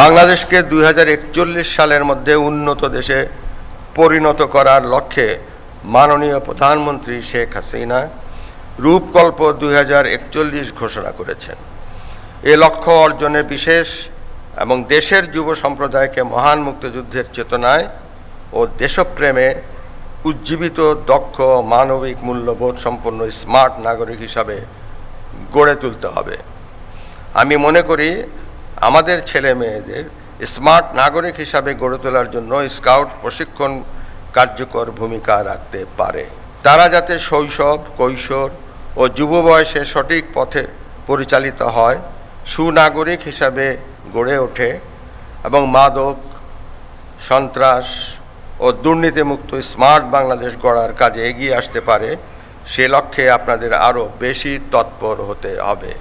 বাংলাদেশকে 2041 সালের মধ্যে উন্নত দেশে পরিণত করার লক্ষ্যে মাননীয় প্রধানমন্ত্রী শেখ হাসিনা রূপকল্প 2041 ঘোষণা করেছেন। এ লক্ষ্য অর্জনে বিশেষ এবং দেশের যুব সম্প্রদায়কে মহান মুক্তিযুদ্ধের চেতনায় ও দেশপ্রেমে উজ্জীবিত, দক্ষ, মানবিক মূল্যবোধ সম্পন্ন স্মার্ট নাগরিক হিসাবে গড়ে তুলতে হবে। আমি মনে করি আমাদের ছেলে মেয়েদের স্মার্ট নাগরিক হিসাবে গড়ে তোলার জন্য স্কাউট প্রশিক্ষণ কার্যকর ভূমিকা রাখতে পারে। তারা যাতে শৈশব, কৈশোর ও যুব বয়সে সঠিক পথে পরিচালিত হয়, সুনাগরিক হিসাবে গড়ে ওঠে এবং মাদক, সন্ত্রাস ও দুর্নীতিমুক্ত স্মার্ট বাংলাদেশ গড়ার কাজে এগিয়ে আসতে পারে, সে লক্ষ্যে আপনাদের আরও বেশি তৎপর হতে হবে।